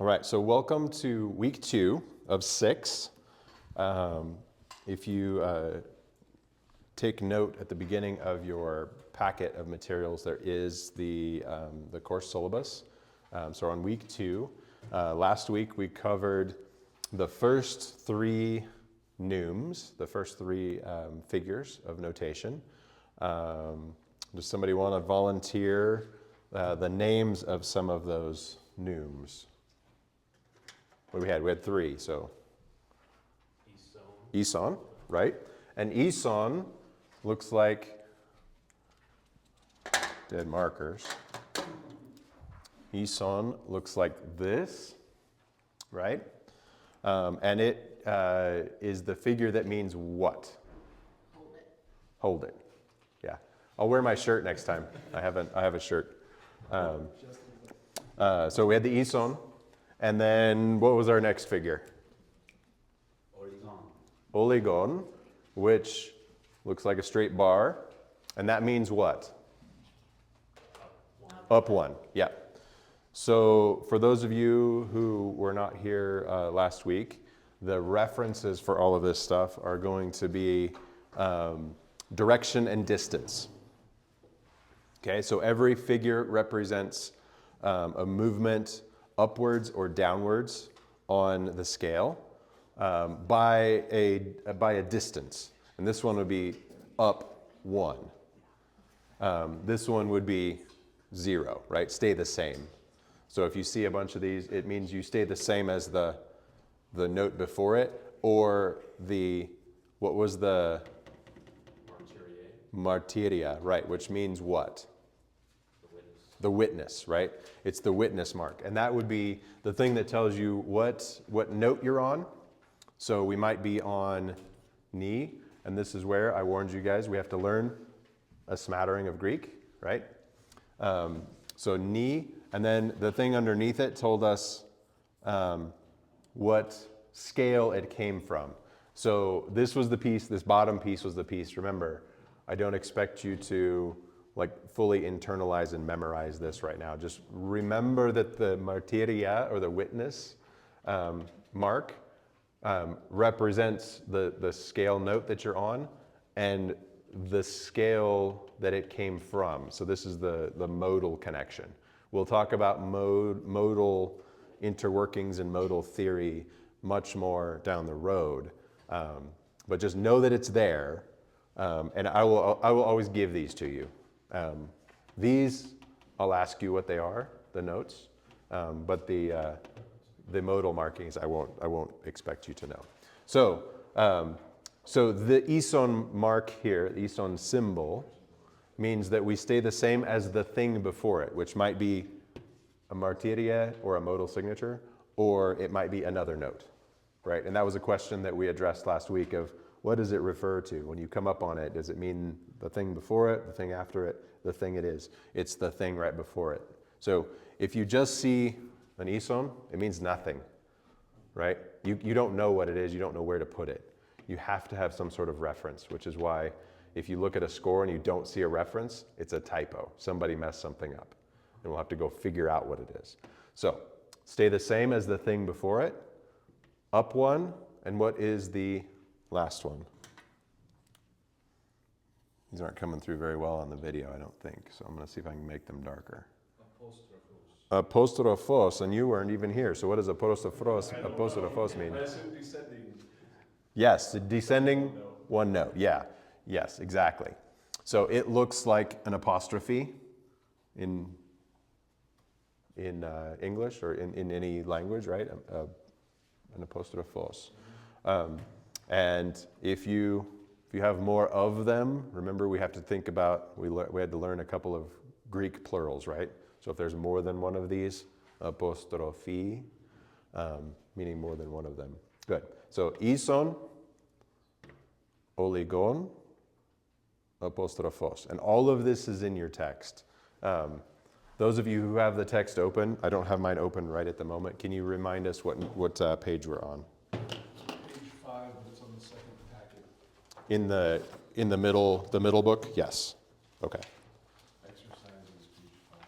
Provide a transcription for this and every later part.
All right, so welcome to week 2 of 6. If you take note at the beginning of your packet of materials, there is the course syllabus. So on week 2, last week we covered the first 3 neumes, the first 3 figures of notation. Does somebody want to volunteer the names of some of those neumes? What do we had? We had 3, so. Ison, right? And ison looks like dead markers. Ison looks like this, right? And it is the figure that means what? Hold it. Hold it. Yeah. I'll wear my shirt next time. I have a shirt. So we had the ison. And then what was our next figure? Oligon, which looks like a straight bar. And that means what? Up one. Yeah. So for those of you who were not here last week, the references for all of this stuff are going to be direction and distance. Okay, so every figure represents a movement upwards or downwards on the scale by a distance. And this one would be up 1. This one would be 0, right? Stay the same. So if you see a bunch of these, it means you stay the same as the note before it, or what was the? Martyria, right, which means what? The witness, right? It's the witness mark. And that would be the thing that tells you what note you're on. So we might be on ni, and this is where I warned you guys, we have to learn a smattering of Greek, right? So ni, and then the thing underneath it told us what scale it came from. So this was the piece, this bottom piece was the piece. Remember, I don't expect you to fully internalize and memorize this right now. Just remember that the martyria, or the witness mark, represents the scale note that you're on and the scale that it came from. So this is the modal connection. We'll talk about modal interworkings and modal theory much more down the road. But just know that it's there, and I will always give these to you. These, I'll ask you what they are, the notes, but the modal markings, I won't expect you to know. So, so the ison mark here, the ison symbol, means that we stay the same as the thing before it, which might be a martyria or a modal signature, or it might be another note, right? And that was a question that we addressed last week of what does it refer to? When you come up on it, does it mean the thing before it, the thing after it, the thing it is? It's the thing right before it. So if you just see an ison, it means nothing, right? You don't know what it is, you don't know where to put it. You have to have some sort of reference, which is why if you look at a score and you don't see a reference, it's a typo. Somebody messed something up, and we'll have to go figure out what it is. So stay the same as the thing before it, up 1, and what is the last one? These aren't coming through very well on the video, I don't think, so I'm going to see if I can make them darker. Apostrophos, and you weren't even here, so what does apostrophos mean? I assume descending. Yes, descending one note, yeah. Yes, exactly. So it looks like an apostrophe in English or in any language, right? An apostrophos. And if you have more of them, remember we have to think about, we had to learn a couple of Greek plurals, right? So if there's more than one of these, apostrophi, meaning more than one of them. Good. So ison, oligon, apostrophos. And all of this is in your text. Those of you who have the text open, I don't have mine open right at the moment. Can you remind us what page we're on? Page 5, it's on the second packet. In the middle book? Yes. Okay. Exercises, page 5.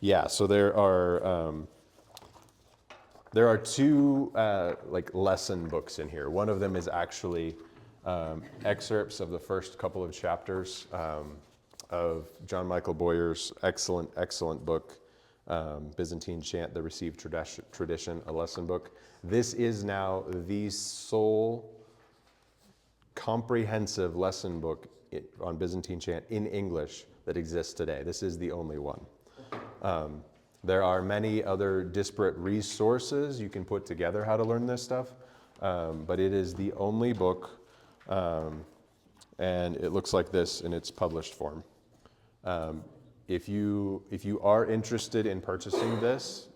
Yeah, so there are two like lesson books in here. One of them is actually excerpts of the first couple of chapters of John Michael Boyer's excellent book, Byzantine Chant, the Received Tradition, a lesson book. This is now the sole comprehensive lesson book on Byzantine chant in English that exists today. This is the only one. There are many other disparate resources you can put together how to learn this stuff, but it is the only book, and it looks like this in its published form. If you are interested in purchasing this,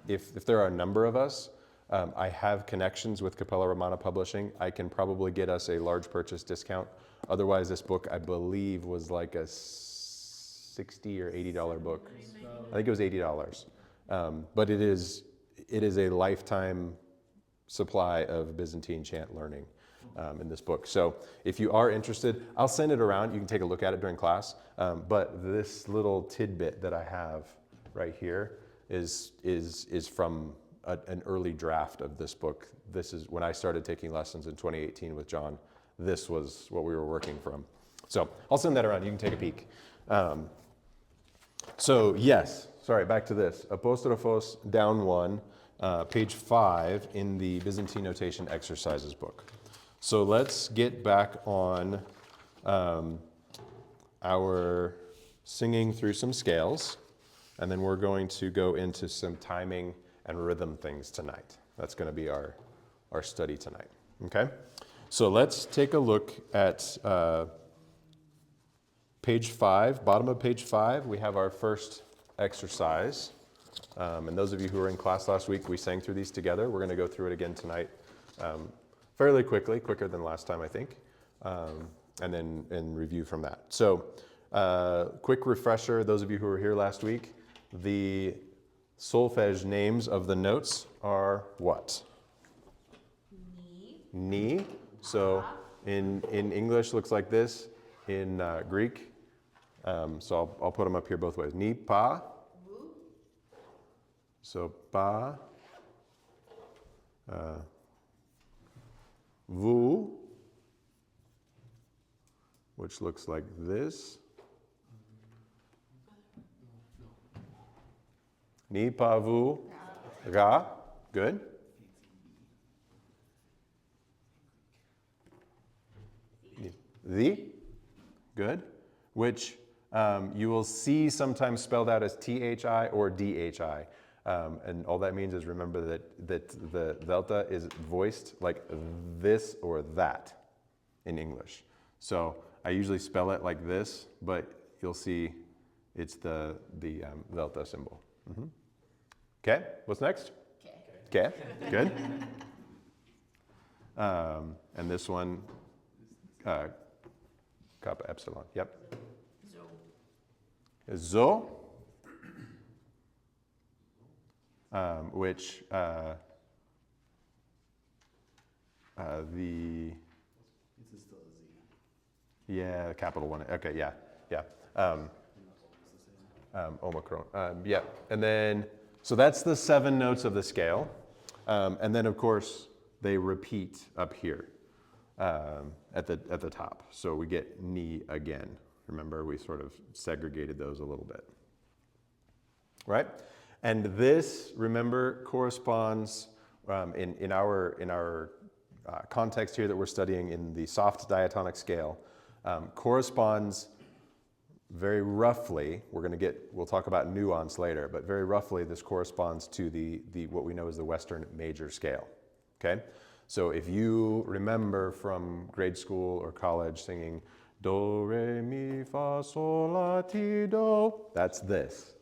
if there are a number of us, I have connections with Capella Romana Publishing. I can probably get us a large purchase discount. Otherwise, this book, I believe, was like a $60 or $80 book. I think it was $80. But it is a lifetime supply of Byzantine chant learning in this book. So if you are interested, I'll send it around. You can take a look at it during class. But this little tidbit that I have right here is from an early draft of this book. This is when I started taking lessons in 2018 with John. This was what we were working from. So I'll send that around. You can take a peek. So yes, sorry, back to this. Apostrophos down one, page 5 in the Byzantine notation exercises book. So let's get back on our singing through some scales, and then we're going to go into some timing and rhythm things tonight. That's going to be our study tonight, okay? So let's take a look at page 5, bottom of page 5, we have our first exercise. And those of you who were in class last week, we sang through these together. We're going to go through it again tonight fairly quickly, quicker than last time, I think, and then review from that. So quick refresher, those of you who were here last week, the solfege names of the notes are what? Ni. So in English looks like this. In Greek, so I'll put them up here both ways. Ni, pa. So pa. Vu, which looks like this. Ni, pa, vu, ga. Good. The. Good. Which you will see sometimes spelled out as THI or DHI. And all that means is remember that the delta is voiced like this or that in English. So I usually spell it like this, but you'll see it's the delta symbol. Mm-hmm. Okay, what's next? Okay, good. And this one, kappa epsilon, yep. Zo. Which the... This is still a Z. Yeah, capital one, okay, yeah. Omicron, yeah. And then, so that's the 7 notes of the scale. And then of course, they repeat up here at the top. So we get ni again. Remember, we sort of segregated those a little bit, right? And this, remember, corresponds in our context here that we're studying in the soft diatonic scale, corresponds very roughly. We'll talk about nuance later, but very roughly, this corresponds to the what we know as the Western major scale. Okay, so if you remember from grade school or college singing do re mi fa sol la ti do, that's this.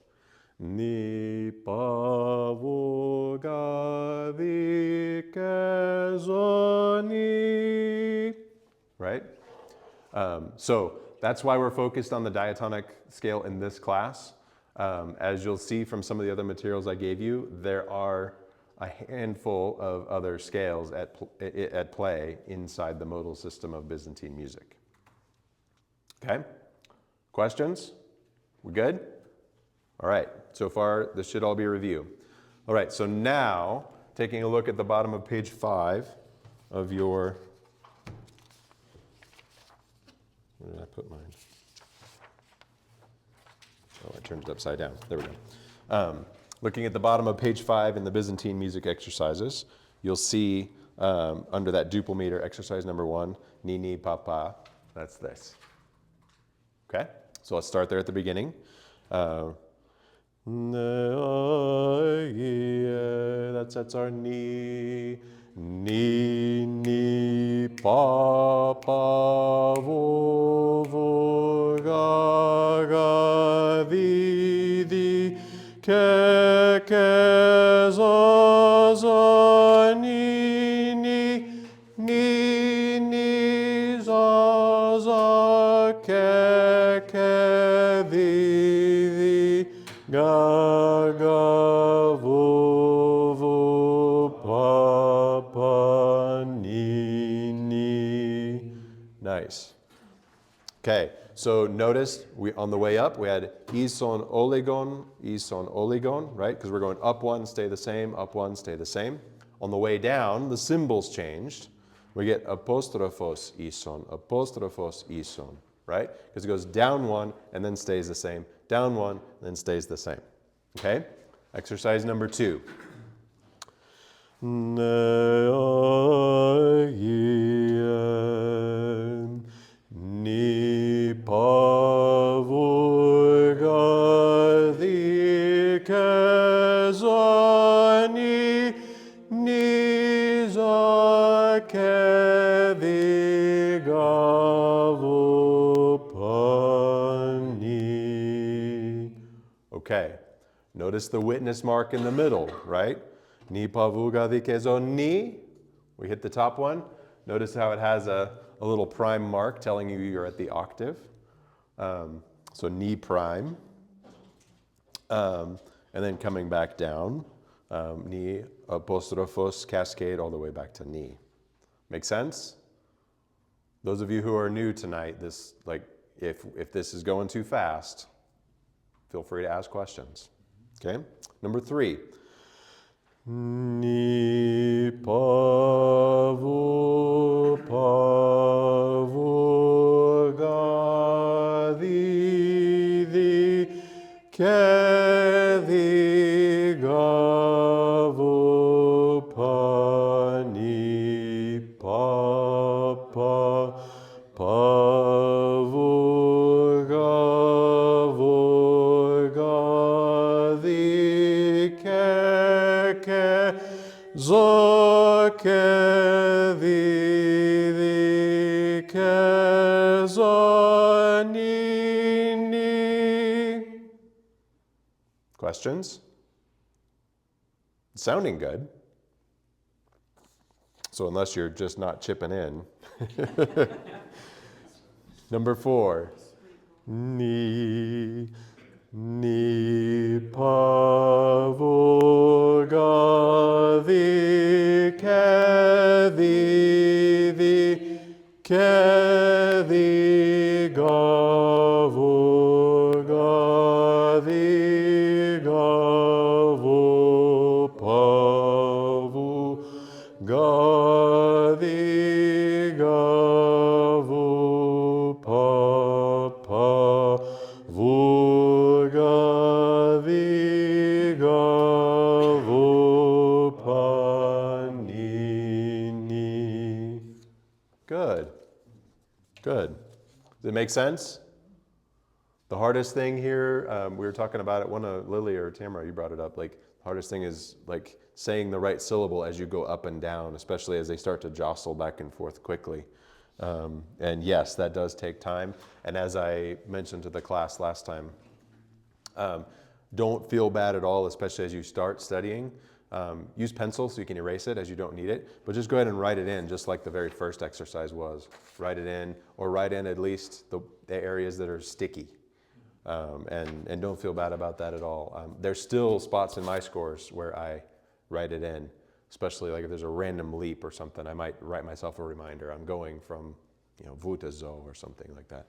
Ni pa vu ga vi ke zo ni. Right? So that's why we're focused on the diatonic scale in this class. As you'll see from some of the other materials I gave you, there are a handful of other scales at play inside the modal system of Byzantine music. Okay? Questions? We good? All right, so far this should all be a review. All right, so now taking a look at the bottom of page 5 of your, where did I put mine? Oh, I turned it upside down. There we go. Looking at the bottom of page 5 in the Byzantine music exercises, you'll see under that duple meter, exercise number 1, ni ni pa pa, that's this. Okay, so let's start there at the beginning. That's our ni, ni, ni, pa, pa, vo, vo, ga, ga, di, di, ke, zo, zo, ni, ni, zo, zo, ke, di, ga, ga, vo, pa, pa, ni. Nice. Okay, so notice on the way up we had ison, oligon, right? Because we're going up 1, stay the same, up 1, stay the same. On the way down, the symbols changed. We get apostrophos, ison, right? Because it goes down 1 and then stays the same, down 1, then stays the same. Okay? Exercise number 2. Ni pa vo ga di ke zo ni zo ke di ga vo pa ni. Okay, notice the witness mark in the middle, right? Ni pa vo ga di ke zo ni. We hit the top one. Notice how it has a little prime mark telling you you're at the octave. So ni prime. And then coming back down, ni apostrophos cascade all the way back to ni. Make sense? Those of you who are new tonight, this if this is going too fast, feel free to ask questions. Okay? Number 3. Ni pa vo ga di ke di ga vo pa ni pa vo ga di ke zo ke di ke zo ni. Questions? It's sounding good. So unless you're just not chipping in. Number 4. Ni pa vo ga di ke di ga vo ga di ga vo pa vo ga di ga vo pa vo ga di ga vo pa ni. Good. Good. Does it make sense? The hardest thing here, we were talking about it, one of Lily or Tamara, you brought it up, like the hardest thing is like saying the right syllable as you go up and down, especially as they start to jostle back and forth quickly. And yes, that does take time. And as I mentioned to the class last time, don't feel bad at all, especially as you start studying. Use pencil so you can erase it as you don't need it, but just go ahead and write it in just like the very first exercise was. Write it in, or write in at least the areas that are sticky. And don't feel bad about that at all. There's still spots in my scores where I write it in, especially like if there's a random leap or something, I might write myself a reminder. I'm going from, vu to zo or something like that.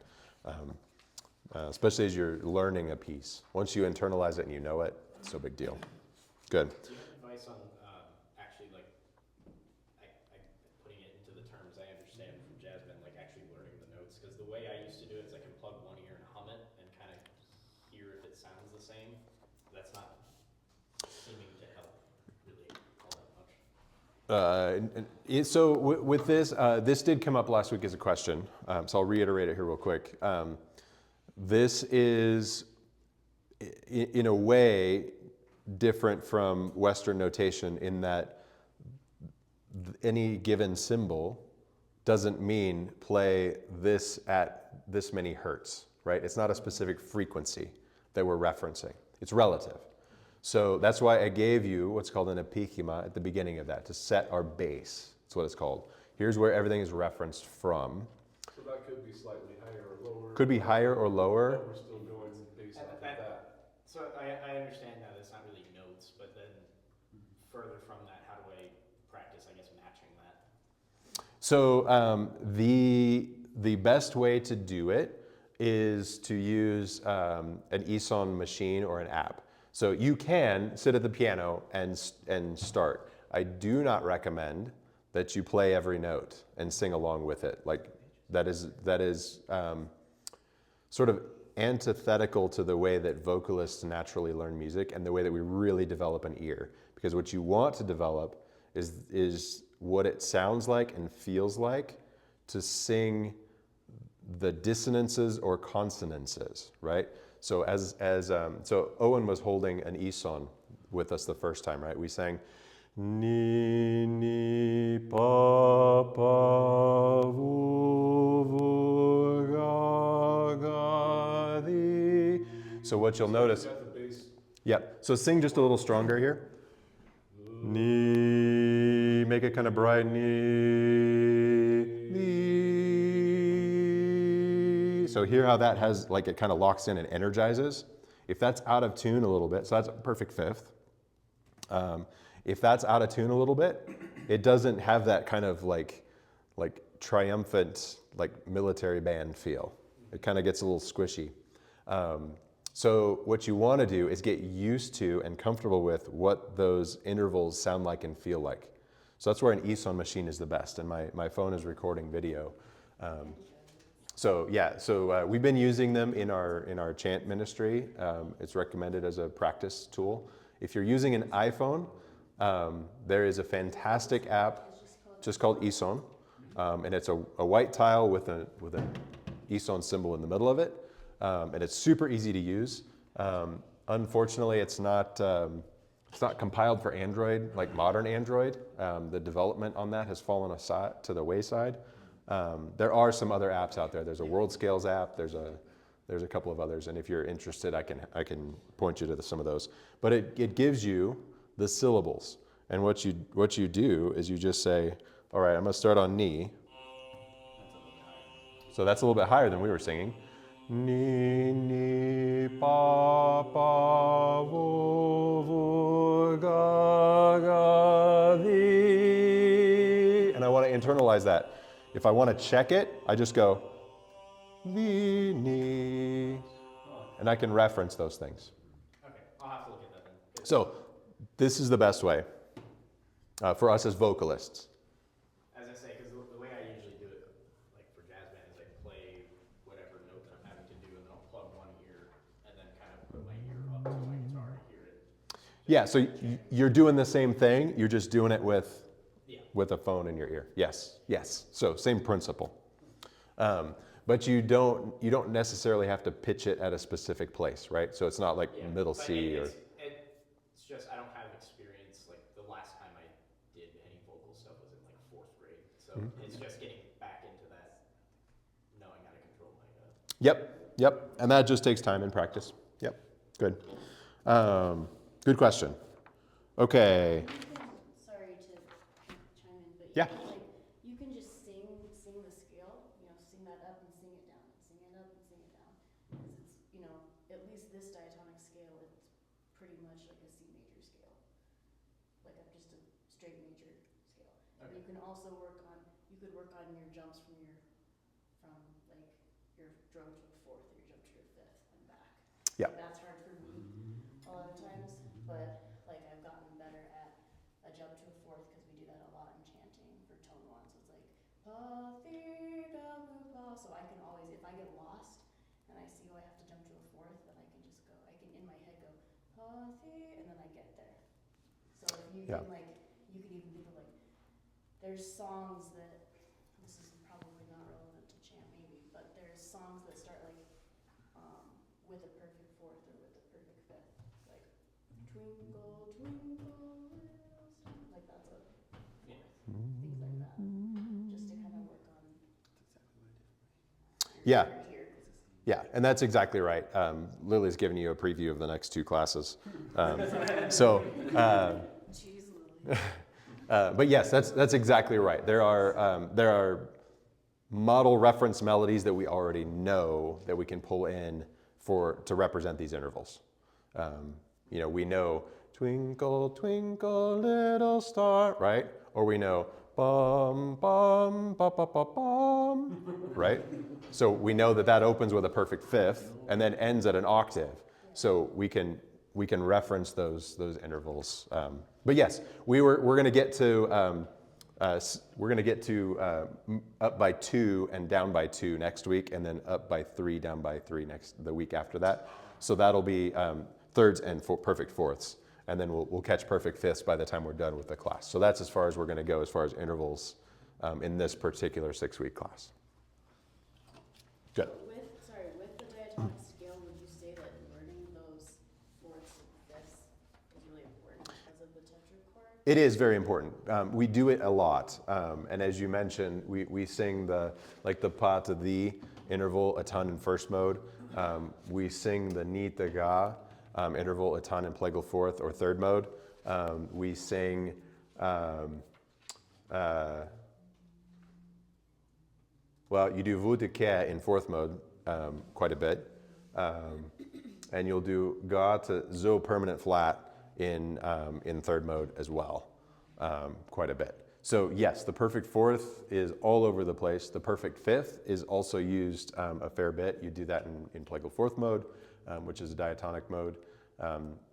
especially as you're learning a piece. Once you internalize it and you know it, it's no big deal. Good. Do you have advice on actually like I putting it into the terms I understand from jazz band, like actually learning the notes? Because the way I used to do it is I can plug one ear and hum it and kind of hear if it sounds the same. That's not seeming to help really all that much. So with this, this did come up last week as a question, so I'll reiterate it here real quick. This is, in a way, different from Western notation in that any given symbol doesn't mean play this at this many hertz, right? It's not a specific frequency that we're referencing. It's relative. So that's why I gave you what's called an epikema at the beginning of that, to set our base. That's what it's called. Here's where everything is referenced from. So that could be slightly higher or lower. Could be higher or lower. But we're still going based off of that. So I understand that it's not really notes, but then further from that, how do I practice, I guess, matching that? So the best way to do it is to use an ison machine or an app. So you can sit at the piano and start. I do not recommend that you play every note and sing along with it. Like that is sort of antithetical to the way that vocalists naturally learn music and the way that we really develop an ear. Because what you want to develop is what it sounds like and feels like to sing the dissonances or consonances, right? So so Owen was holding an ison with us the first time, right? We sang ni ni pa pa vu vu ga ga di. So what you'll notice, Got the bass. yeah. So sing just a little stronger here. Ni, make it kind of bright. Ni, ni. So hear how that has, like it kind of locks in and energizes. If that's out of tune a little bit, so that's a perfect fifth. If that's out of tune a little bit, it doesn't have that kind of like triumphant, like military band feel. It kind of gets a little squishy. So what you want to do is get used to and comfortable with what those intervals sound like and feel like. So that's where an ison machine is the best, and my phone is recording video. So we've been using them in our chant ministry. It's recommended as a practice tool. If you're using an iPhone, there is a fantastic app just called ison, and it's a white tile with an ison symbol in the middle of it. And it's super easy to use. Unfortunately, it's not compiled for Android, like modern Android. The development on that has fallen aside to the wayside. There are some other apps out there. There's a World Scales app. There's a couple of others. And if you're interested, I can point you to some of those. But it gives you the syllables. And what you do is you just say, all right, I'm going to start on ni. So that's a little bit higher than we were singing. Ni ni pa pa vu vu ga ga di. And I want to internalize that. If I want to check it, I just go ni ni, and I can reference those things. Okay, I'll have to look at that then. Good. So this is the best way for us as vocalists. As I say, because the way I usually do it, like for jazz band, is I play whatever note that I'm having to do, and then I'll plug one ear, and then kind of put my ear up to my guitar to hear it. Yeah, so you're doing the same thing, you're just doing it with a phone in your ear. Yes. So same principle. But you don't necessarily have to pitch it at a specific place, right? So it's not like middle C or... It's just, I don't have experience, like the last time I did any vocal stuff was in like 4th grade. So it's just getting back into that, knowing how to control my... Yep. And that just takes time and practice. Yep, good. Good question. Okay. Sorry to chime in, but Yeah. You can just sing the scale, sing that up and sing it down, and sing it up and sing it down. Because it's, at least this diatonic scale, it's pretty much like a C major scale, like just a straight major scale. Okay. And you can also work on your jumps from your drum to a 4th or your jump to your 5th. but like I've gotten better at a jump to a fourth because we do that a lot in chanting for tone one. So it's like pa thi da mu pa. So I can always, if I get lost and I see, oh, I have to jump to a fourth, then I can just go. I can in my head go pa thi, and then I get there. So if you Yeah. can like, you could even think of like, there's songs that, this is probably not relevant to chant maybe, but there's songs that start like with a perfect fourth or with a perfect fifth, like twinkle twinkle little star, like that's a Yeah. things like that, just to kind of work on Yeah. your ear. Yeah, and that's exactly right. Lily's giving you a preview of the next 2 classes. So, Jeez, Lily. but yes, that's exactly right. There are model reference melodies that we already know that we can pull in to represent these intervals. We know twinkle, twinkle, little star, right? Or we know bum, bum, ba, ba, ba, bum, right? So we know that opens with a perfect fifth and then ends at an octave. So we can reference those intervals. But yes, we're going to get to up by 2 and down by 2 next week, and then up by 3, down by 3 the week after that. So that'll be thirds and perfect fourths, and then we'll catch perfect fifths by the time we're done with the class. So that's as far as we're going to go as far as intervals in this particular 6-week class. Good. With the diatonic scale, would you say that learning those fourths and fifths is really important because of the tetrachord? It is very important. We do it a lot, and as you mentioned, we sing the pa to the interval a ton in first mode. We sing the ni to ga interval a ton in plagal fourth or third mode. We sing you do vu to ke in fourth mode quite a bit, and you'll do ga to zo permanent flat in third mode as well, quite a bit. So yes, the perfect fourth is all over the place. The perfect fifth is also used a fair bit. You do that in plagal fourth mode, which is a diatonic mode.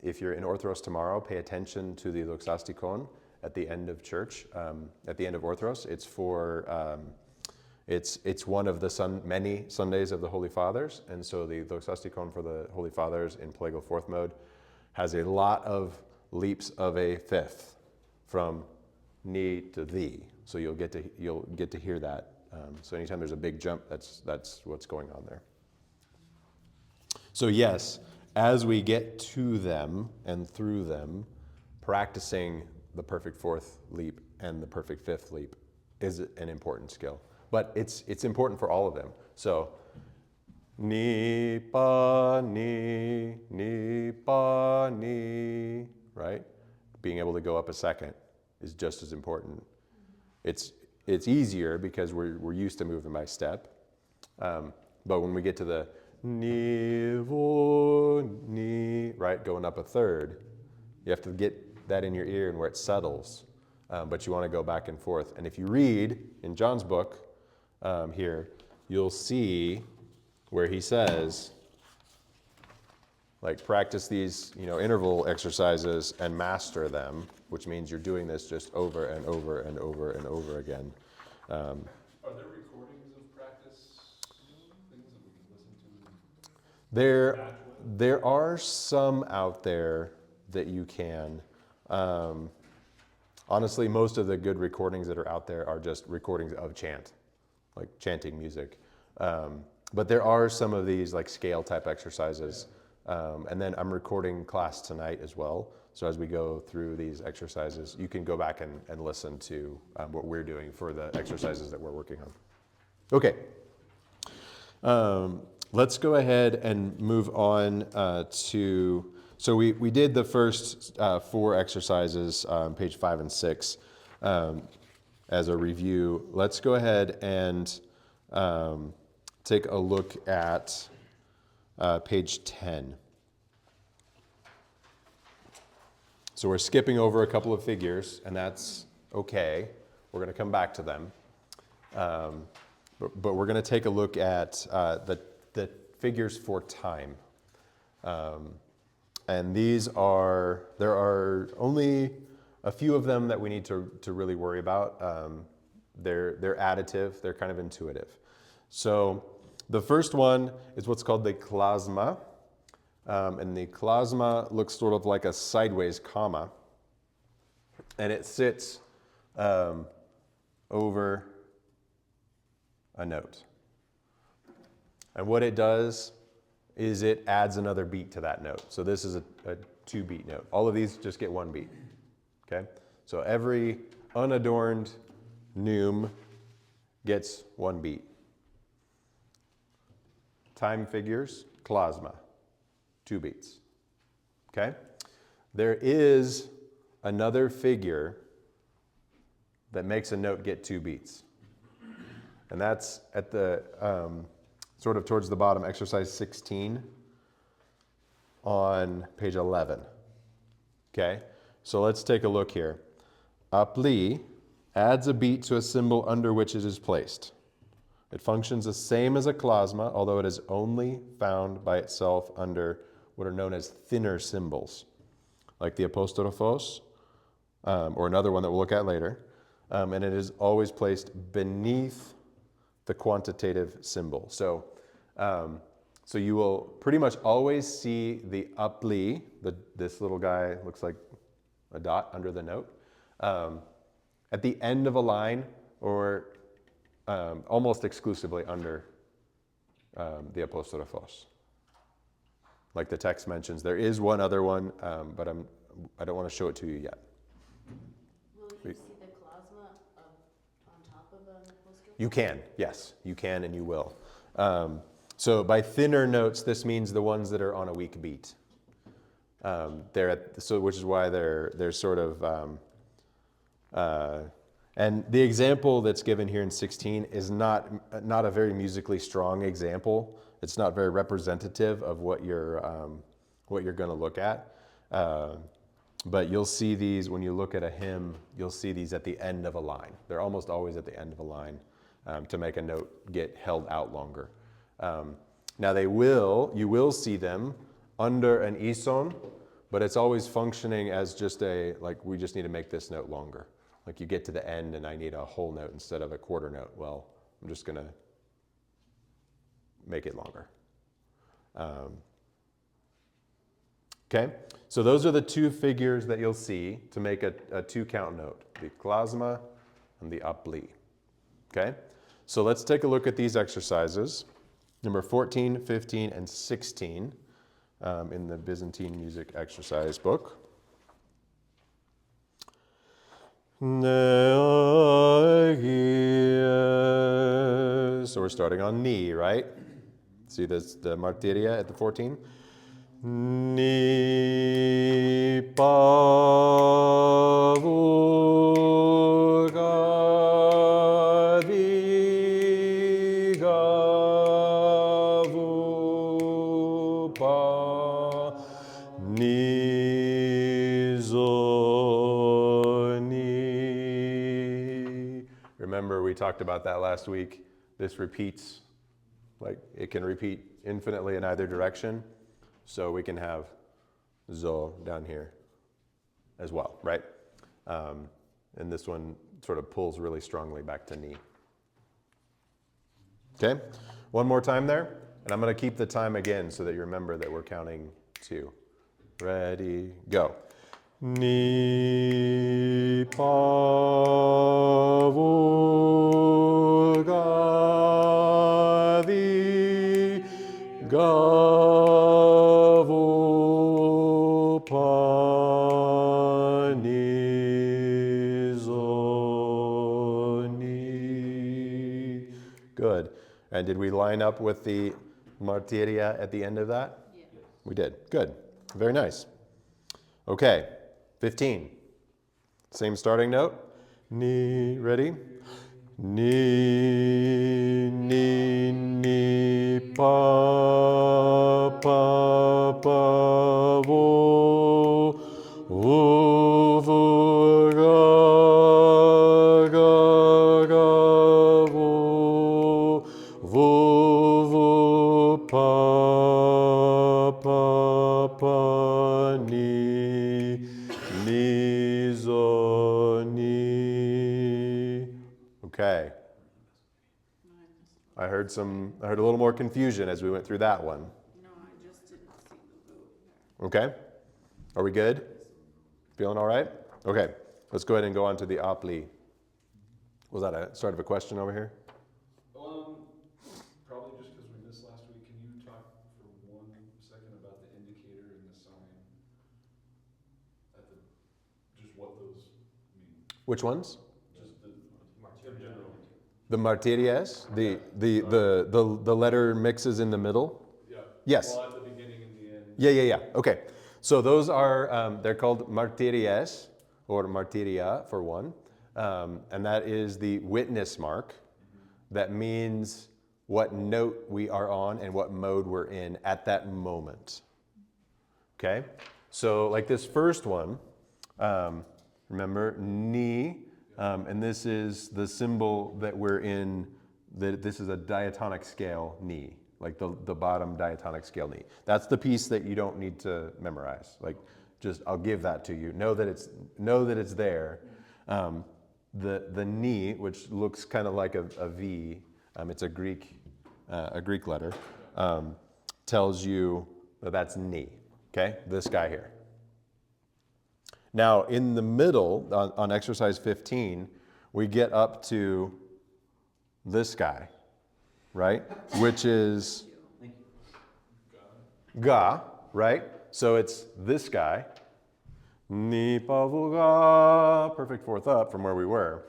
If you're in Orthros tomorrow, pay attention to the doxastikon at the end of church, at the end of Orthros. It's for it's one of the many Sundays of the Holy Fathers, and so the doxastikon for the Holy Fathers in plagal fourth mode has a lot of leaps of a fifth from ni to thee. So you'll get to hear that. So anytime there's a big jump, that's what's going on there. So yes, as we get to them and through them, practicing the perfect fourth leap and the perfect fifth leap is an important skill. But it's important for all of them. So ni pa ni pa ni, right? Being able to go up a second is just as important. It's easier because we're used to moving by step. But when we get to the ni vo ni, right, going up a third, you have to get that in your ear and where it settles. But you want to go back and forth. And if you read in John's book here, you'll see where he says, practice these, interval exercises and master them, which means you're doing this just over and over and over and over again. Are there recordings of practice, things that we can listen to? There are some out there that you can. Honestly, most of the good recordings that are out there are just recordings of chant, like chanting music. But there are some of these scale type exercises. And then I'm recording class tonight as well. So as we go through these exercises, you can go back and listen to what we're doing for the exercises that we're working on. Okay. Let's go ahead and move on to, so we did the first 4 exercises, page 5 and 6, as a review. Let's go ahead and take a look at page 10. So we're skipping over a couple of figures, and that's okay. We're going to come back to them. But we're going to take a look at the figures for time. And there are only a few of them that we need to really worry about. They're additive, they're kind of intuitive. So the first one is what's called the klasma. And the klasma looks sort of like a sideways comma. And it sits over a note. And what it does is it adds another beat to that note. So this is a 2-beat note. All of these just get 1 beat. Okay? So every unadorned neume gets 1 beat. Time figures, klasma, 2 beats. Okay? There is another figure that makes a note get 2 beats. And that's at the sort of towards the bottom, exercise 16 on page 11. Okay? So let's take a look here. Aple adds a beat to a symbol under which it is placed. It functions the same as a klasma, although it is only found by itself under what are known as thinner symbols, like the apostrophos, or another one that we'll look at later. And it is always placed beneath the quantitative symbol. So you will pretty much always see the aple, this little guy looks like a dot under the note, at the end of a line, or almost exclusively under the apostrophos. Like the text mentions, there is one other one, but I don't want to show it to you yet. Will you see the klasma on top of an apostrophe? You can, yes, you can and you will. So by thinner notes, this means the ones that are on a weak beat. Which is why they're sort of, and the example that's given here in 16 is not a very musically strong example. It's not very representative of what you're going to look at. But you'll see these when you look at a hymn. You'll see these at the end of a line. They're almost always at the end of a line to make a note get held out longer. Now you will see them under an ison, but it's always functioning as just we just need to make this note longer. Like you get to the end and I need a whole note instead of a quarter note. Well, I'm just going to make it longer. Okay, so those are the 2 figures that you'll see to make a 2-count note, the klasma and the aple. Okay, so let's take a look at these exercises. Number 14, 15, and 16 in the Byzantine music exercise book. So we're starting on ni, right? See this, the martyria at the 14? Ni pavuga vigavu pa ni zoni. Remember, we talked about that last week. This repeats, like it can repeat infinitely in either direction. So we can have zo down here as well, right? And this one sort of pulls really strongly back to ni. Okay, one more time there. And I'm going to keep the time again so that you remember that we're counting 2. Ready, go. Ni pavuga vigavu pa ni zoni. Good. And did we line up with the martyria at the end of that? Yeah. We did. Good. Very nice. Okay. 15. Same starting note. Ni, ready? Ni, ni, ni, pa, pa, pa, vo, vo, ga, ga, ga, vo, vo, vo, pa, pa, pa, heard a little more confusion as we went through that one. No, I just didn't see the vote there. Okay? Are we good? Feeling all right? Okay, let's go ahead and go on to the aple. Was that a start of a question over here? Probably just because we missed last week, can you talk for 1 second about the indicator and the sign? Just what those mean? Which ones? Just the general. The martyrias, the letter mixes in the middle. Yeah. Yes. Well, at the beginning and the end. Yeah. Okay. So those are, they're called martyrias, or martyria for one. And that is the witness mark that means what note we are on and what mode we're in at that moment. Okay? So like this first one, remember, ni, and this is the symbol that we're in, this is a diatonic scale, ni, like the bottom diatonic scale, ni. That's the piece that you don't need to memorize. Like, just, I'll give that to you. Know that it's there. The ni, which looks kind of like a V, it's a Greek letter, tells you that that's ni, okay? This guy here. Now, in the middle, on exercise 15, we get up to this guy, right? Which is ga, right? So it's this guy. Ni pa vu ga, perfect fourth up from where we were.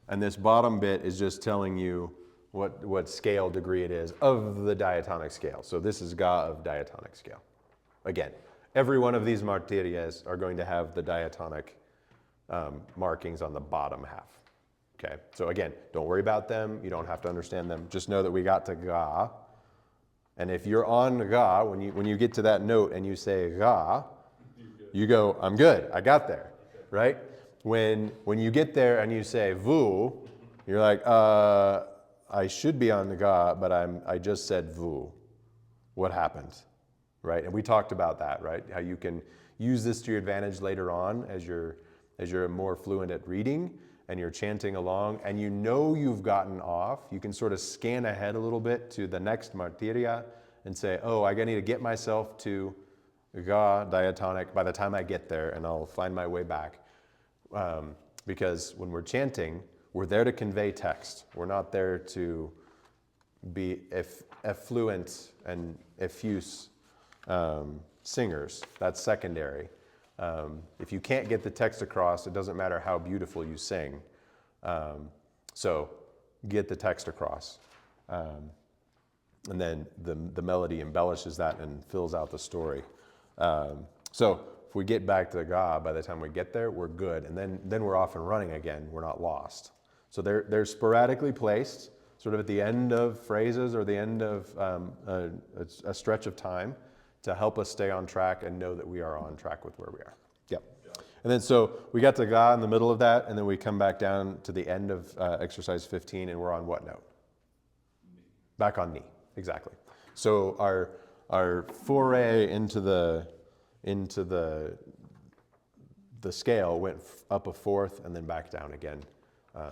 And this bottom bit is just telling you what scale degree it is of the diatonic scale. So this is ga of diatonic scale. Again, every one of these martyrias are going to have the diatonic markings on the bottom half. Okay, so again, don't worry about them. You don't have to understand them. Just know that we got to ga. And if you're on ga, when you get to that note and you say ga, you go, I'm good, I got there, right? When you get there and you say vu, you're like, I should be on the ga, but I just said vu. What happened, right? And we talked about that, right? How you can use this to your advantage later on as you're more fluent at reading and you're chanting along and you know you've gotten off. You can sort of scan ahead a little bit to the next martyria and say, oh, I need to get myself to ga diatonic by the time I get there, and I'll find my way back. Because when we're chanting, we're there to convey text. We're not there to be effluent and effuse singers. That's secondary. If you can't get the text across, it doesn't matter how beautiful you sing. So get the text across. And then the melody embellishes that and fills out the story. So if we get back to the ga, by the time we get there, we're good. And then we're off and running again. We're not lost. So they're sporadically placed, sort of at the end of phrases or the end of a stretch of time to help us stay on track and know that we are on track with where we are. Yep. And then so we got to ga in the middle of that, and then we come back down to the end of exercise 15, and we're on what note? Back on ni, exactly. So our foray into the scale went up a fourth and then back down again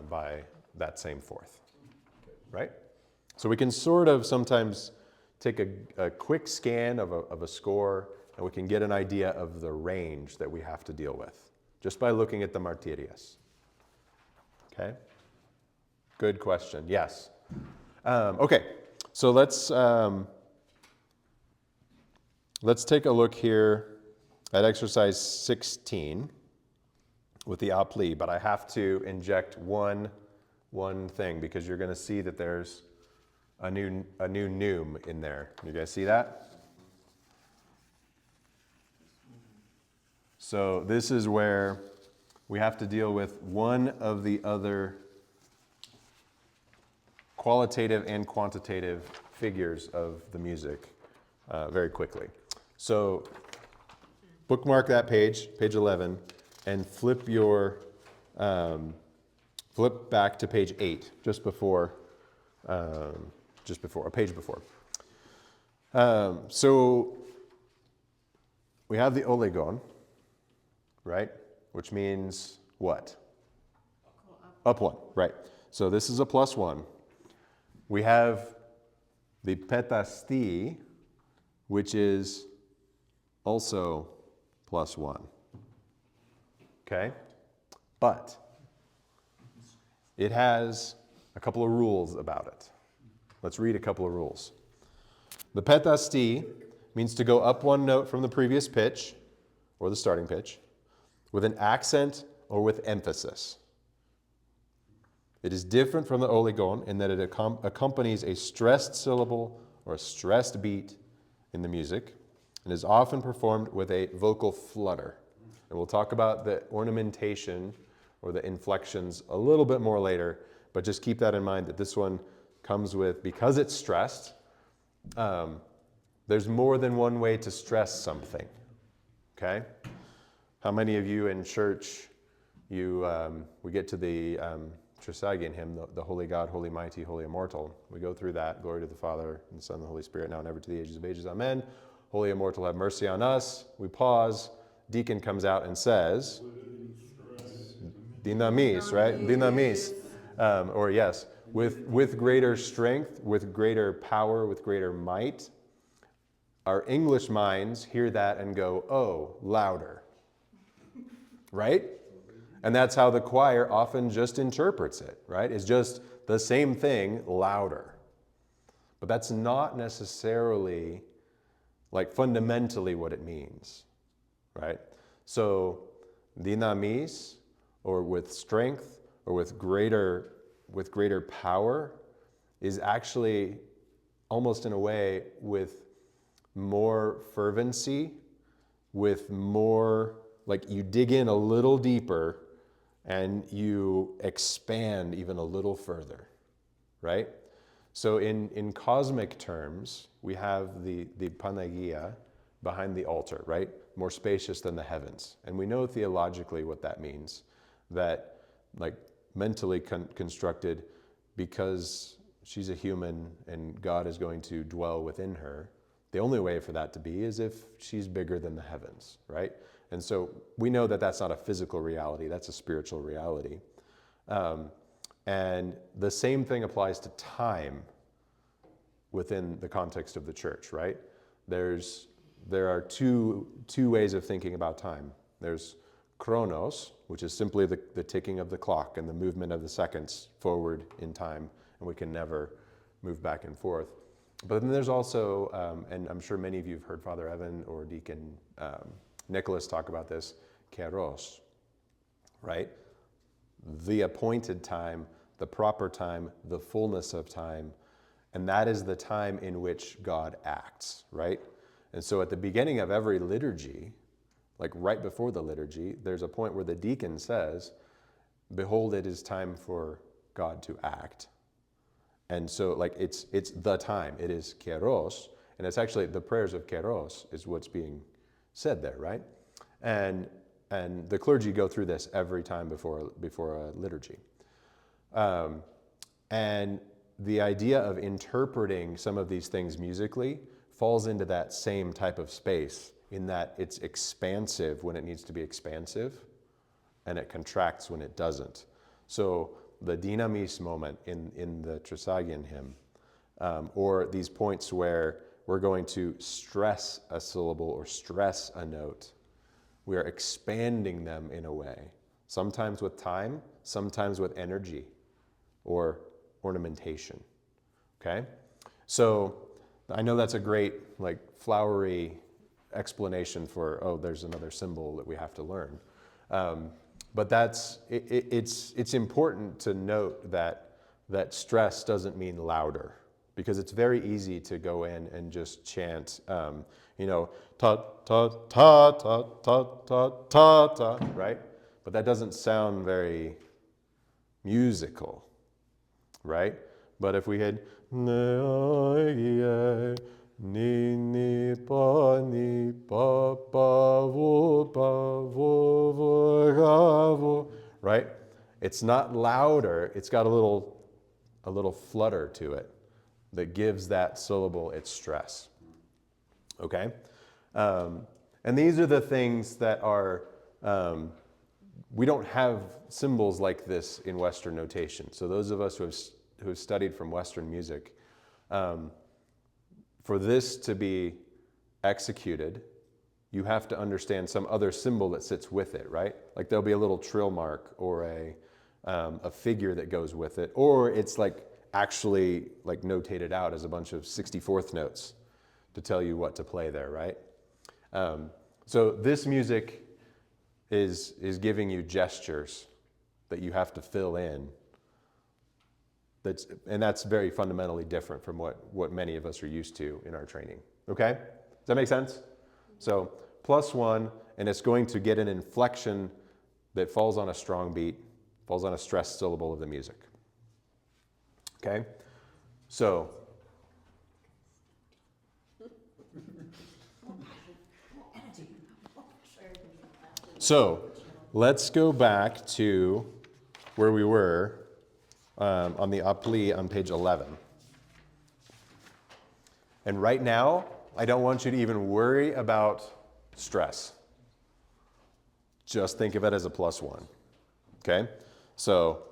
by that same fourth, right? So we can sort of sometimes take a quick scan of a score, and we can get an idea of the range that we have to deal with just by looking at the martyrias. Okay? Good question. Yes. Okay. So let's take a look here at exercise 16 with the aple, but I have to inject one thing because you're going to see that there's a new neume in there. You guys see that? So this is where we have to deal with one of the other qualitative and quantitative figures of the music very quickly. So bookmark that page 11, and flip back to page 8, just before, a page before. So we have the oligon, right? Which means what? Up one, right. So this is a +1. We have the petaste, which is also +1. Okay? But it has a couple of rules about it. Let's read a couple of rules. The petaste means to go up one note from the previous pitch, or the starting pitch, with an accent or with emphasis. It is different from the oligon in that it accompanies a stressed syllable or a stressed beat in the music, and is often performed with a vocal flutter. And we'll talk about the ornamentation or the inflections a little bit more later, but just keep that in mind that this one comes with, because it's stressed, there's more than one way to stress something, okay? How many of you in church, we get to the Trisagion hymn, the Holy God, Holy Mighty, Holy Immortal. We go through that, glory to the Father, and the Son, and the Holy Spirit, now and ever to the ages of ages, amen. Holy Immortal, have mercy on us. We pause, deacon comes out and says, dynamis, right? Dynamis. Or yes, with greater strength, with greater power, with greater might. Our English minds hear that and go, oh, louder. Right? And that's how the choir often just interprets it, right? It's just the same thing, louder. But that's not necessarily, like, fundamentally what it means, right? So, dynamis, or with strength, or with greater power, is actually almost in a way with more fervency, with more, like, you dig in a little deeper and you expand even a little further, right? So in cosmic terms, we have the Panagia behind the altar, right? More spacious than the heavens. And we know theologically what that means, that, like, mentally constructed, because she's a human and God is going to dwell within her, the only way for that to be is if she's bigger than the heavens, right? And so we know that that's not a physical reality, that's a spiritual reality. And the same thing applies to time within the context of the church, right? There are two ways of thinking about time. There's chronos, which is simply the ticking of the clock and the movement of the seconds forward in time, and we can never move back and forth. But then there's also, and I'm sure many of you have heard Father Evan or Deacon Nicholas talk about this, kairos, right? The appointed time, the proper time, the fullness of time, and that is the time in which God acts, right? And so at the beginning of every liturgy, like right before the liturgy, there's a point where the deacon says, behold, it is time for God to act. And so, like, it's the time. It is kairos, and it's actually the prayers of kairos is what's being said there, right? And the clergy go through this every time before a liturgy. And the idea of interpreting some of these things musically falls into that same type of space, in that it's expansive when it needs to be expansive, and it contracts when it doesn't. So the dynamis moment in the Trisagion hymn, or these points where we're going to stress a syllable or stress a note, we are expanding them in a way, sometimes with time, sometimes with energy or ornamentation, okay? So I know that's a great, like, flowery explanation for, oh, there's another symbol that we have to learn. But it's important to note that stress doesn't mean louder, because it's very easy to go in and just chant, ta ta ta ta ta ta ta ta, right? But that doesn't sound very musical, right? But if we had ni ni pa pa vo ga vo, right? It's not louder. It's got a little flutter to it that gives that syllable its stress. Okay, and these are the things that are. We don't have symbols like this in Western notation. So those of us who have studied from Western music, for this to be executed, you have to understand some other symbol that sits with it, right? Like there'll be a little trill mark or a figure that goes with it, or it's like actually like notated out as a bunch of 64th notes to tell you what to play there, right? So this music is giving you gestures that you have to fill in. And that's very fundamentally different from what many of us are used to in our training. Okay? Does that make sense? So +1, and it's going to get an inflection that falls on a strong beat, falls on a stressed syllable of the music. Okay? So let's go back to where we were on the aple on page 11. And right now, I don't want you to even worry about stress. Just think of it as a +1. Okay? So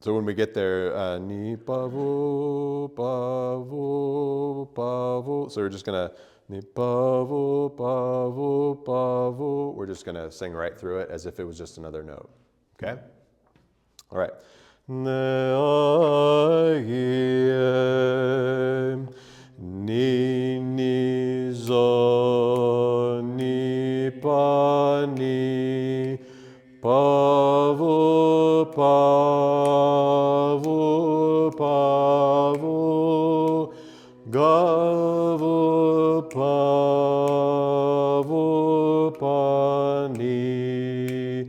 when we get there, ni pavu, pavu, pavu. So we're just going to ni pavu, pavu, pavu. We're just going to sing right through it as if it was just another note. Okay? All right. Ni, ni, zo, ni, pa, ni, pavu, pavu, pavu, gavu, pavu, pani,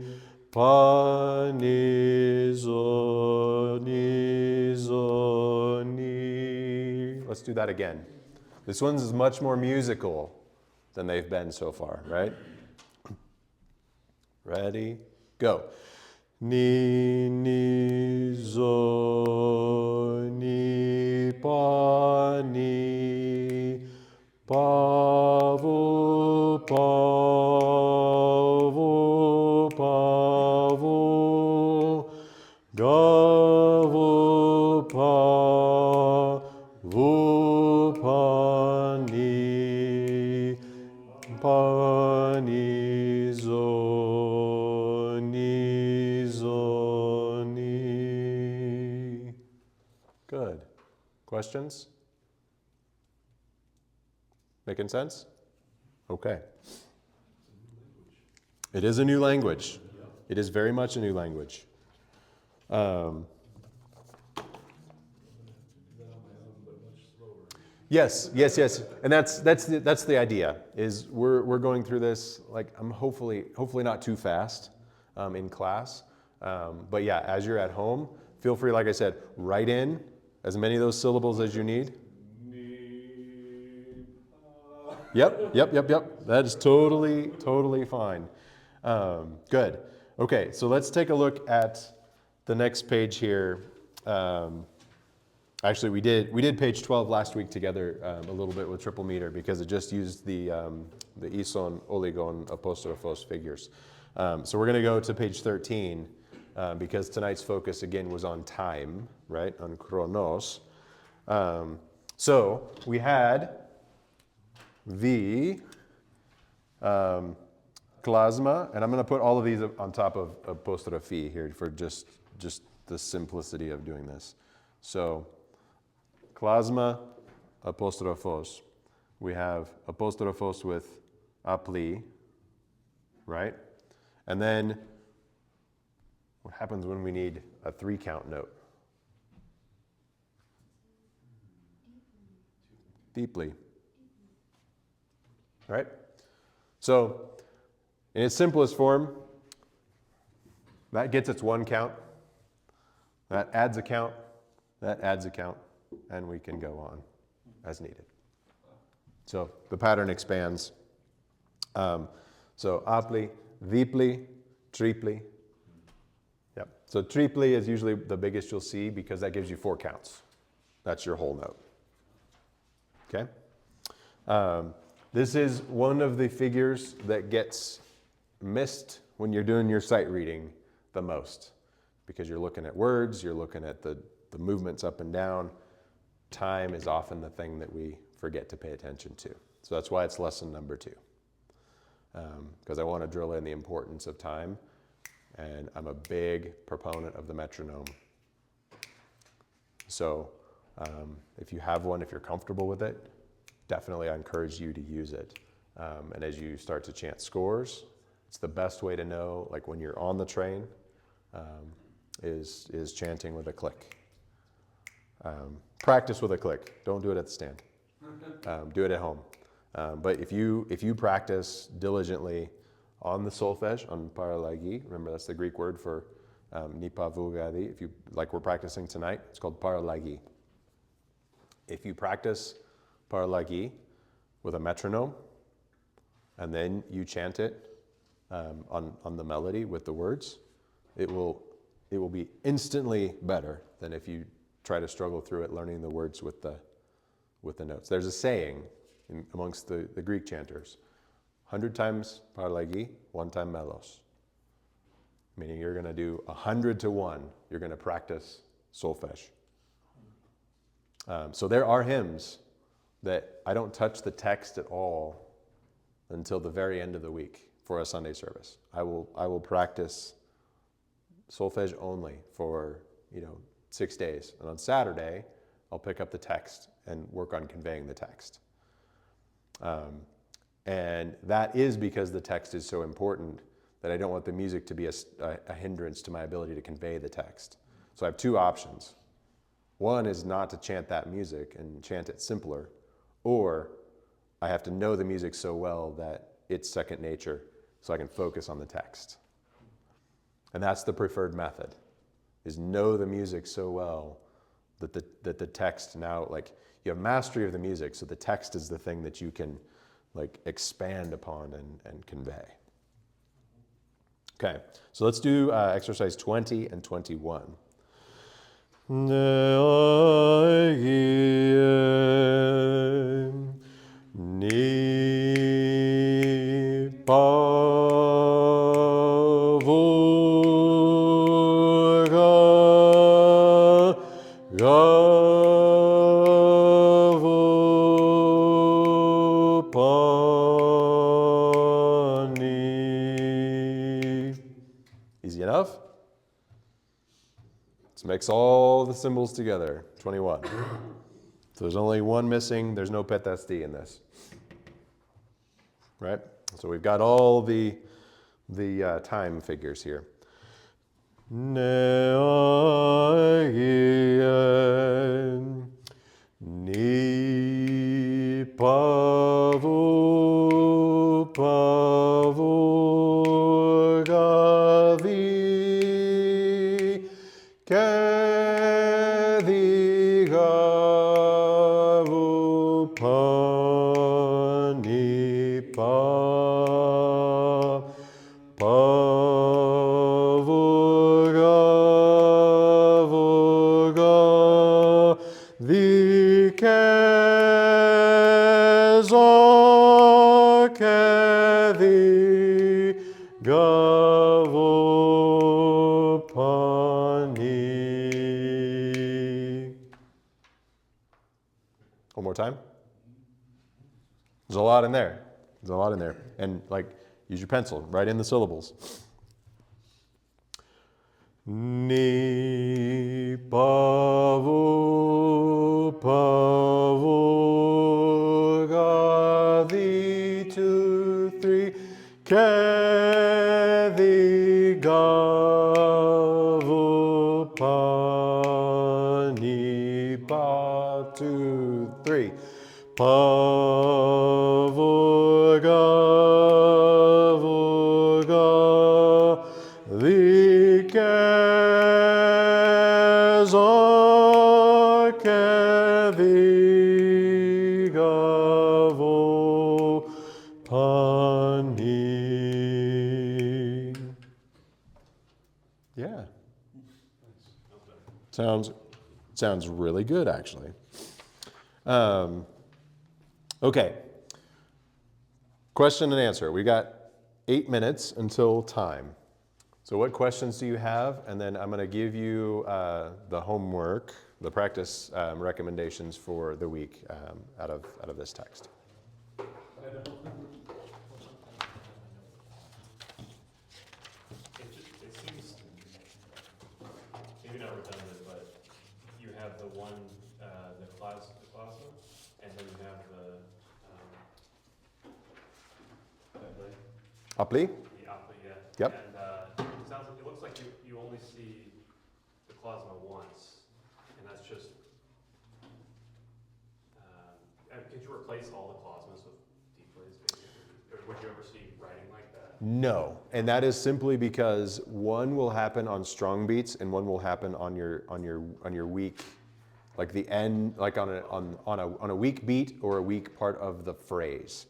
pani, zoni, zoni. Let's do that again. This one's is much more musical than they've been so far, right? Ready? Go. Ni, ni, zo, ni, pa, ni, pavu, pavu, pavu, gavu, pavu, pani, pani, zoni, zoni. Good. Questions? Making sense? Okay. It is a new language. It is very much a new language. Yes, yes, yes, and that's the idea. Is we're going through this like I'm hopefully not too fast in class, but yeah, as you're at home, feel free, like I said, write in as many of those syllables as you need. Yep. That is totally fine. Good. Okay, so let's take a look at the next page here. Actually, we did page 12 last week together a little bit with triple meter because it just used the ison, oligon, apostrophos figures. So we're going to go to page 13 because tonight's focus again was on time, right? On chronos. So we had the klasma, and I'm going to put all of these on top of apostrophe here for just the simplicity of doing this. So klasma, apostrophos. We have apostrophos with aple, right? And then what happens when we need a 3-count note? Diple. Right? So in its simplest form, that gets its 1 count. That adds a count. That adds a count. And we can go on as needed. So the pattern expands. So aple, diple, triple. Yep. So triple is usually the biggest you'll see because that gives you 4 counts. That's your whole note. Okay? This is one of the figures that gets missed when you're doing your sight reading the most because you're looking at words, you're looking at the movements up and down. time is often the thing that we forget to pay attention to. So that's why it's lesson number 2. Because I want to drill in the importance of time, and I'm a big proponent of the metronome. So if you have one, if you're comfortable with it, definitely I encourage you to use it. And as you start to chant scores, it's the best way to know, like when you're on the train, is chanting with a click. Practice with a click. Don't do it at the stand. Do it at home. But if you practice diligently on the solfège, on paralagi, remember that's the Greek word for nipavugadi. If you, like we're practicing tonight, it's called paralagi. If you practice paralagi with a metronome, and then you chant it on the melody with the words, it will be instantly better than if you try to struggle through it learning the words with the notes. There's a saying amongst the Greek chanters: 100 times paralagi, 1 time melos. Meaning you're going to do 100 to 1. You're going to practice solfège. So there are hymns that I don't touch the text at all until the very end of the week for a Sunday service. I will practice solfège only for 6 days, and on Saturday I'll pick up the text and work on conveying the text. And that is because the text is so important that I don't want the music to be a hindrance to my ability to convey the text. So I have 2 options. One is not to chant that music and chant it simpler, or I have to know the music so well that it's second nature so I can focus on the text. And that's the preferred method, is know the music so well that the text now, like, you have mastery of the music, so the text is the thing that you can expand upon and convey. Okay, so let's do exercise 20 and 21. Easy enough? Let's mix all the symbols together. 21. So there's only one missing. There's no petaste in this. Right? So we've got all the time figures here. Ni pavu pavu gavi kedi gavu pani pa pavu gavu gavi kezo kedi gavu pani. One more time. There's a lot in there. There's a lot in there. And use your pencil, write in the syllables. Ni pavu pavu gadi 2 3 kedi gavu pani pa 2 3 pavu gavu gavi kezo kedi gavu pani. Yeah. Sounds really good, actually. Okay. Question and answer. We got 8 minutes until time. So what questions do you have? And then I'm going to give you the homework the practice recommendations for the week out of this text. It seems maybe not redundant, but you have the one, the klasma, and then you have the Aple? the aple, yeah. Yep. And it sounds like, it looks like you only see the klasma once, and that's just. Could you replace all the klasmas with diples, basically? Or would you ever see writing like that? No, and that is simply because one will happen on strong beats and one will happen on your weak, like the end, like on a weak beat or a weak part of the phrase.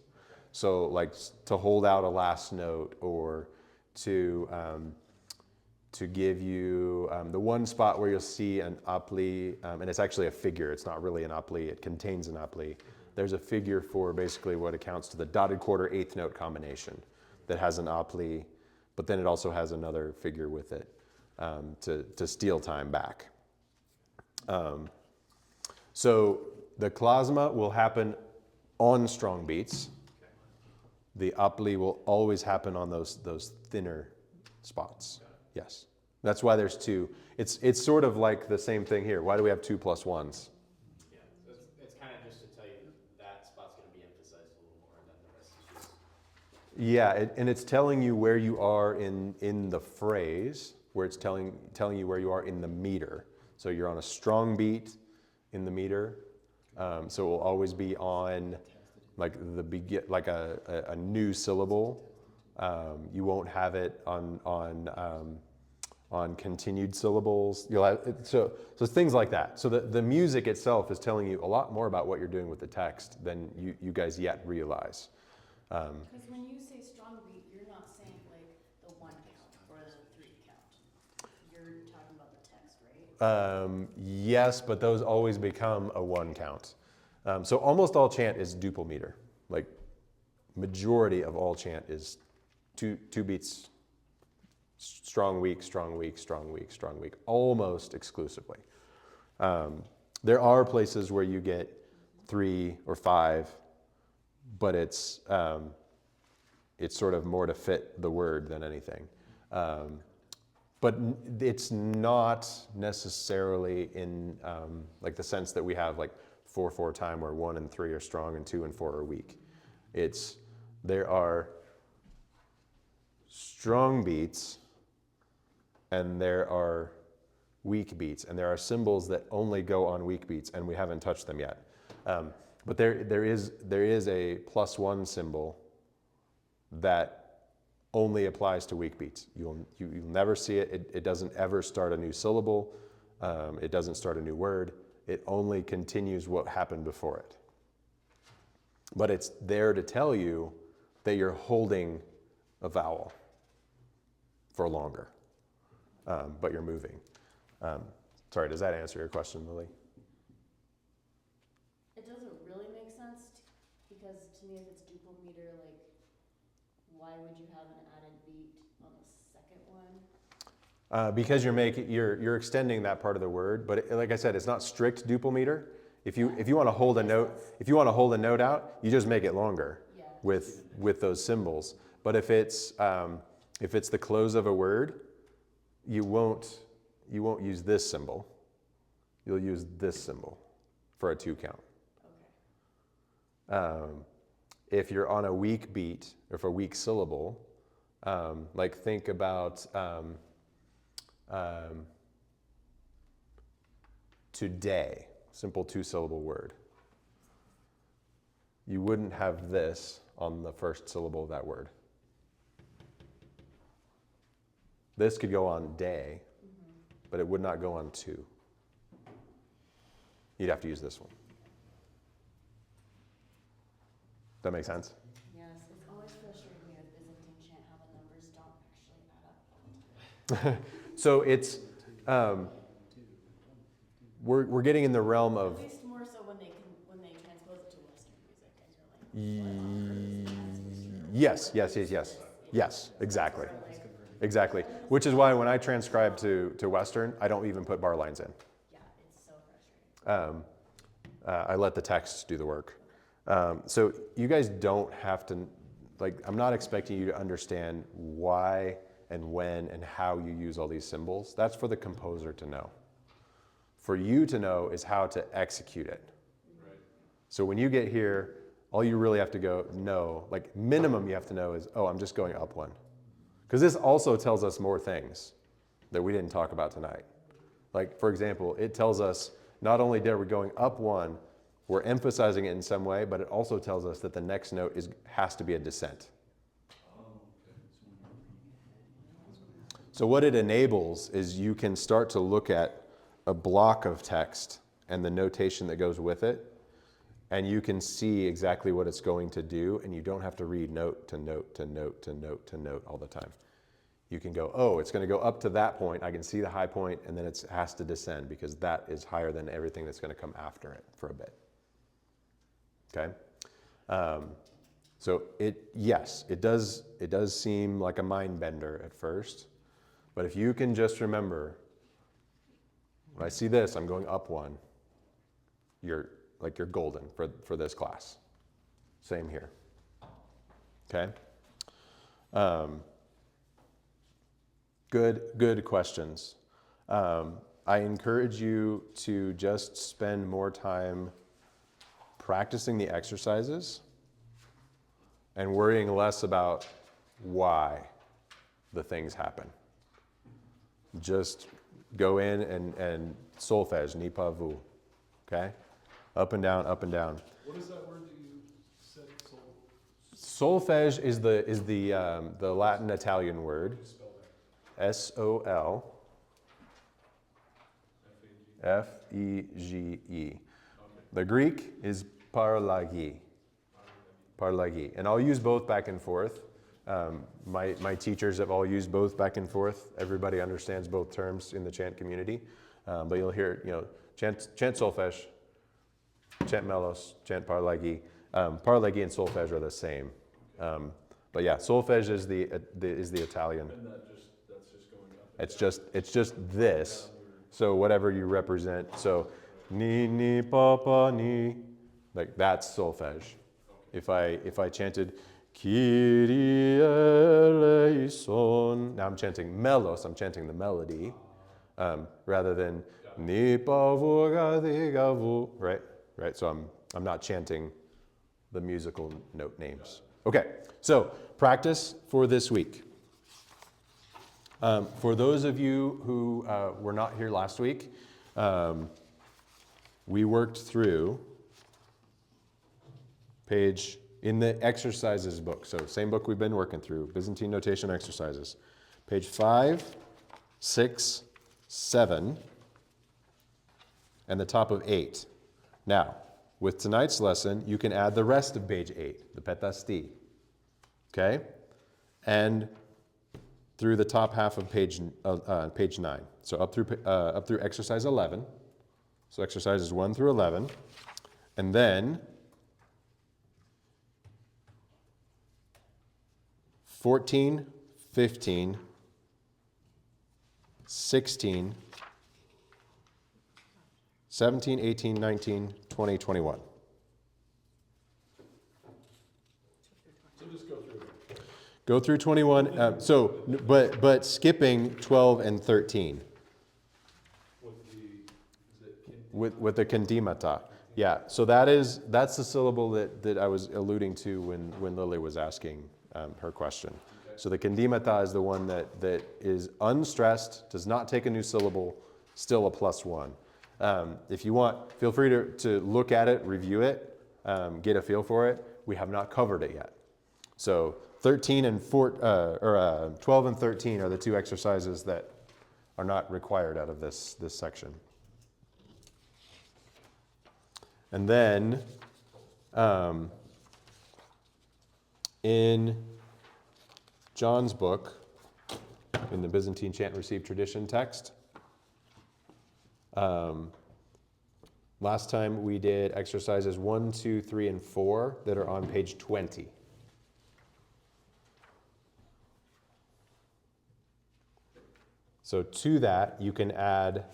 So like to hold out a last note or to give you the one spot where you'll see an aple, and it's actually a figure. It's not really an aple. It contains an aple. There's a figure for basically what accounts to the dotted quarter eighth note combination that has an aple, but then it also has another figure with it to steal time back. So the klasma will happen on strong beats. The aple will always happen on those thinner spots. Yes. That's why there's two. It's sort of like the same thing here. Why do we have 2 + 1s? Yeah, so it's kind of just to tell you that spot's going to be emphasized a little more, and then the rest is just. Yeah, and it's telling you where you are in the phrase, where it's telling you where you are in the meter. So you're on a strong beat in the meter. So it will always be on like like a new syllable. You won't have it on continued syllables. You'll have, so things like that. So the music itself is telling you a lot more about what you're doing with the text than you guys yet realize. Because when you say strong beat, you're not saying like the 1 count or the 3 count. You're talking about the text, right? Yes, but those always become a 1 count. So almost all chant is duple meter. Like majority of all chant is two beats, strong, weak, strong, weak, strong, weak, strong, weak, almost exclusively. There are places where you get 3 or 5, but it's sort of more to fit the word than anything. But it's not necessarily in like the sense that we have like 4/4 time where 1 and 3 are strong and 2 and 4 are weak. There are strong beats and there are weak beats, and there are symbols that only go on weak beats, and we haven't touched them yet. But there is a +1 symbol that only applies to weak beats. You'll never see it. It doesn't ever start a new syllable. It doesn't start a new word. It only continues what happened before it. But it's there to tell you that you're holding a vowel for longer, but you're moving. Sorry, does that answer your question, Lily? It doesn't really make sense because to me, if it's duple meter, like, why would you have an added beat on the second one? Because you're extending that part of the word, but like I said, it's not strict duple meter. If you want to hold a note out, you just make it longer with those symbols. But if it's the close of a word, you won't use this symbol. You'll use this symbol for a 2 count. Okay. If you're on a weak beat or for a weak syllable, like think about today, simple 2-syllable word. You wouldn't have this on the first syllable of that word. This could go on day, but it would not go on 2. You'd have to use this one. Does that make sense? Yes, it's always frustrating me with Byzantine chant how the numbers don't actually add up all the time. So it's, we're getting in the realm of. At least more so when they transpose it to Western music, and you're like, Yes, exactly. Exactly. Which is why when I transcribe to Western, I don't even put bar lines in. yeah, it's so frustrating. I let the text do the work. So you guys don't have to, like, I'm not expecting you to understand why and when and how you use all these symbols. That's for the composer to know. For you to know is how to execute it. Right. So when you get here, all you really have to know, like minimum you have to know is, oh, I'm just going up one. Because this also tells us more things that we didn't talk about tonight. Like, for example, it tells us not only that we're going up one, we're emphasizing it in some way, but it also tells us that the next note has to be a descent. So what it enables is you can start to look at a block of text and the notation that goes with it, and you can see exactly what it's going to do, and you don't have to read note to note to note to note to note all the time. You can go, oh, it's going to go up to that point. I can see the high point, and then it has to descend because that is higher than everything that's going to come after it for a bit. Okay? So yes, it does seem like a mind bender at first, but if you can just remember, when I see this, I'm going up one. You're golden for this class. Same here. Okay? Good questions. I encourage you to just spend more time practicing the exercises and worrying less about why the things happen. Just go in and solfège, ni pas vous. Okay? Up and down, up and down. What is that word that you said? Solfège is the Latin Italian word. How do you spell that? S-O-L-F-E-G-E. Okay. The Greek is parlagi. Parlagi. And I'll use both back and forth. My teachers have all used both back and forth. Everybody understands both terms in the chant community. But you'll hear, chant solfège, chant melos, chant parlagi. Parlagi and solfège are the same. But yeah, solfège is the Italian. And that's just going up and It's just this. So whatever you represent. So ni papa ni, like that's solfège. If I chanted Kyrie eleison, now I'm chanting melos. I'm chanting the melody, rather than ni pavu, right? So I'm not chanting the musical note names. Okay, so practice for this week. For those of you who were not here last week, we worked through page in the exercises book. So same book we've been working through, Byzantine notation exercises. Page 5, 6, 7, and the top of 8. Now, with tonight's lesson, you can add the rest of page 8, the petaste. Okay? And through the top half of page 9. So up through exercise 11. So exercises 1 through 11. And then 14, 15, 16, 17, 18, 19, 20, 21. So just go through it. Go through 21. But skipping 12 and 13 with the condimata. Yeah. So that's the syllable that I was alluding to when Lily was asking her question. Okay. So the condimata is the one that is unstressed, does not take a new syllable, still a +1. If you want, feel free to look at it, review it, get a feel for it. We have not covered it yet. So 12 and 13 are the two exercises that are not required out of this section. And then in John's book, in the Byzantine Chant Received Tradition text, last time we did exercises 1, 2, 3, and 4 that are on page 20. So to that, you can add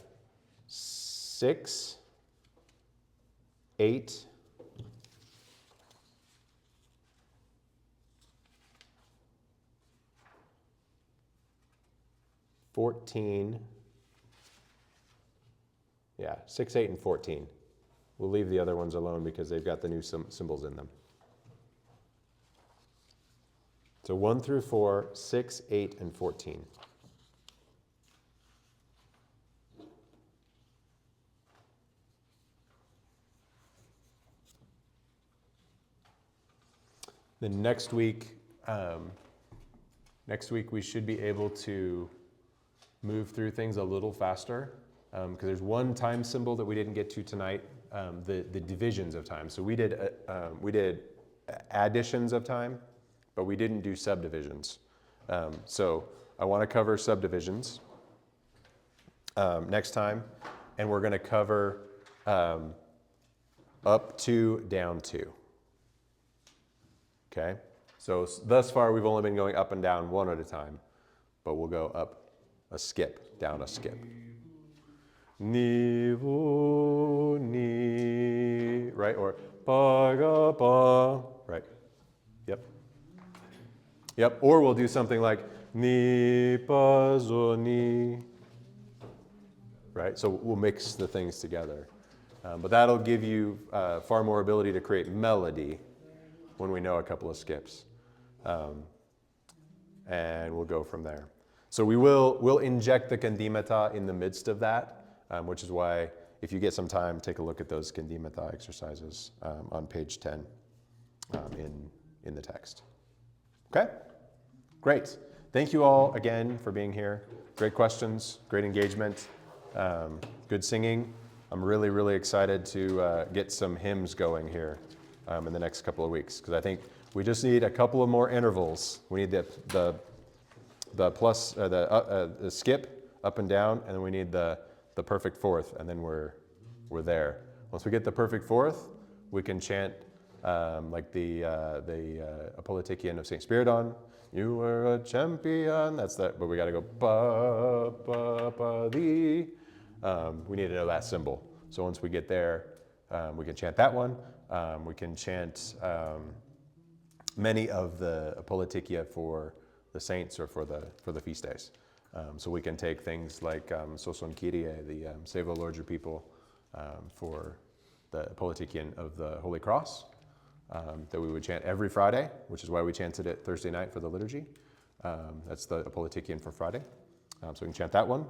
6, 8, 14, yeah, 6, 8, and 14. We'll leave the other ones alone because they've got the new symbols in them. So 1 through 4, 6, 8, and 14. Then next week we should be able to move through things a little faster because there's one time symbol that we didn't get to tonight, the divisions of time. So we did additions of time, but we didn't do subdivisions. So I want to cover subdivisions next time, and we're going to cover up to, down to. Okay, so thus far we've only been going up and down one at a time, but we'll go up a skip, down a skip. Ni, vu, ni, right? Or pa, ga, pa, right? Yep. Yep, or we'll do something like ni, pa, zo, ni, right? So we'll mix the things together. But that'll give you far more ability to create melody when we know a couple of skips. And we'll go from there. So we'll inject the kandimata in the midst of that, which is why if you get some time, take a look at those kandimata exercises on page 10 in the text. Okay? Great. Thank you all again for being here. Great questions, great engagement, good singing. I'm really, really excited to get some hymns going here in the next couple of weeks, because I think we just need a couple of more intervals. We need the skip up and down, and then we need the perfect fourth, and then we're there. Once we get the perfect fourth, we can chant like the Apolitikian of St. Spiridon. You were a champion. That's that, but we got to go ba ba ba dee. We need to know that symbol. So once we get there, we can chant that one. We can chant many of the Apolitikia for the saints or for the feast days. So we can take things like Soson Kyrie, the Save, O Lord, your people, for the Apolitikian of the Holy Cross, that we would chant every Friday, which is why we chanted it Thursday night for the liturgy. That's the Apolitikian for Friday. So we can chant that one.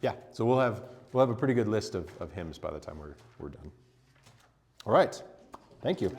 Yeah, so we'll have a pretty good list of hymns by the time we're done. All right, thank you.